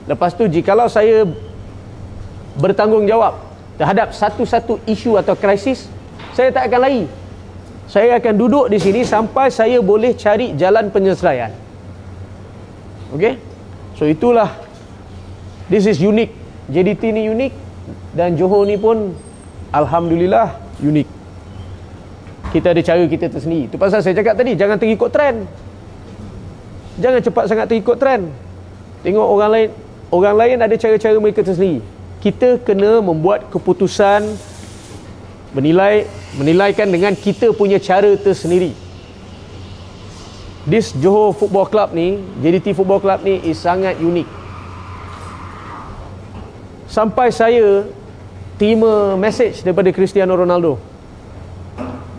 Lepas tu jikalau saya bertanggungjawab terhadap satu-satu isu atau krisis, saya tak akan lari. Saya akan duduk di sini sampai saya boleh cari jalan penyelesaian. Okey? So itulah, this is unique. JDT ni unik dan Johor ni pun alhamdulillah unik. Kita ada cara kita tersendiri. Itu pasal saya cakap tadi, jangan terikut trend. Jangan cepat sangat terikut trend. Tengok orang lain ada cara-cara mereka tersendiri. Kita kena membuat keputusan, menilaikan dengan kita punya cara tersendiri. This Johor Football Club ni, JDT Football Club ni is sangat unik. Sampai saya terima message daripada Cristiano Ronaldo.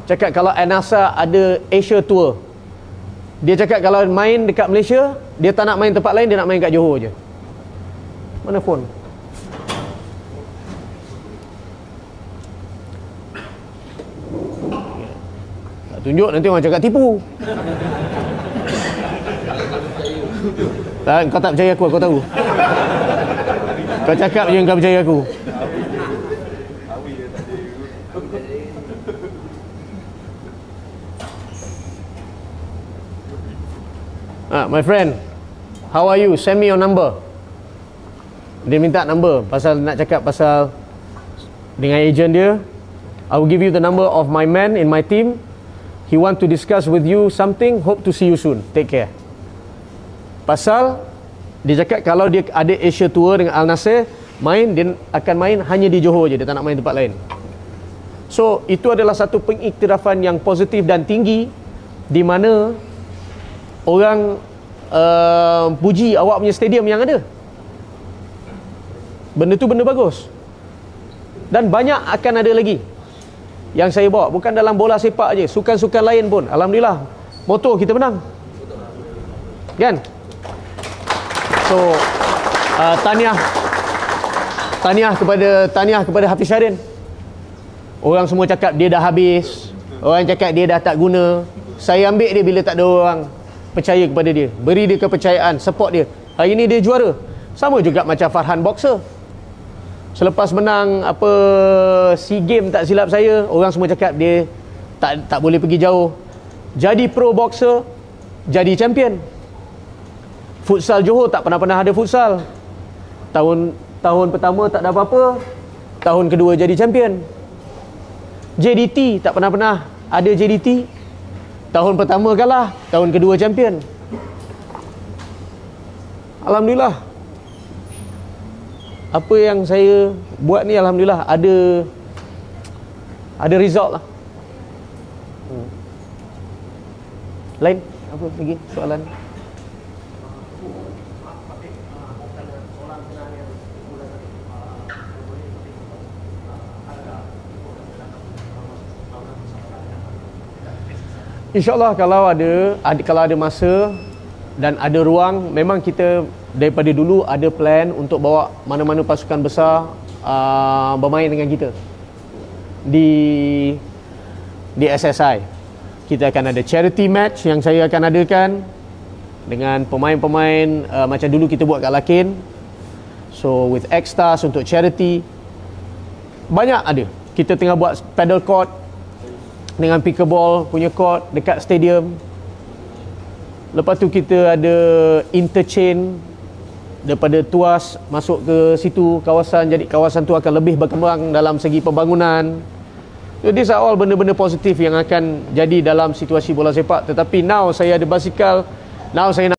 Cakap kalau Al-Nassr ada Asia Tour, dia cakap kalau main dekat Malaysia, dia tak nak main tempat lain, dia nak main kat Johor je. Mana phone? Tak tunjuk, nanti orang cakap tipu. Kau tak percaya aku, aku tahu. Kau cakap je kau percaya aku. My friend, how are you? Send me your number. Dia minta number pasal nak cakap pasal dengan ejen dia. I will give you the number of my man in my team. He want to discuss with you something. Hope to see you soon. Take care. Pasal dia cakap kalau dia ada Asia Tour dengan Al-Nassr, dia akan main hanya di Johor je, dia tak nak main tempat lain. So itu adalah satu pengiktirafan yang positif dan tinggi, di mana orang puji awak punya stadium yang ada. Benda tu benda bagus. Dan banyak akan ada lagi yang saya bawa. Bukan dalam bola sepak je, sukan-sukan lain pun. Alhamdulillah, motor kita menang, kan? So tahniah kepada Hafiz Syahrin. Orang semua cakap dia dah habis, orang cakap dia dah tak guna. Saya ambil dia bila tak ada orang percaya kepada dia, beri dia kepercayaan, support dia. Hari ni dia juara. Sama juga macam Farhan boxer. Selepas menang SEA Games tak silap saya, orang semua cakap dia tak boleh pergi jauh. Jadi pro boxer, jadi champion. Futsal Johor tak pernah ada futsal. Tahun pertama tak ada apa-apa, tahun kedua jadi champion. JDT tak pernah ada JDT. Tahun pertama kalah, tahun kedua champion. Alhamdulillah. Apa yang saya buat ni alhamdulillah ada result lah. Lain apa lagi soalan? InsyaAllah kalau ada masa dan ada ruang, memang kita daripada dulu ada plan untuk bawa mana-mana pasukan besar bermain dengan kita di SSI. Kita akan ada charity match yang saya akan adakan dengan pemain-pemain macam dulu kita buat kat Lakin. So with X-Stars untuk charity. Banyak ada. Kita tengah buat paddle court dengan pickleball punya court dekat stadium. Lepas tu kita ada interchange daripada Tuas masuk ke situ kawasan, jadi kawasan tu akan lebih berkembang dalam segi pembangunan. So these are all benda-benda positif yang akan jadi dalam situasi bola sepak. Tetapi now saya ada basikal, now saya nak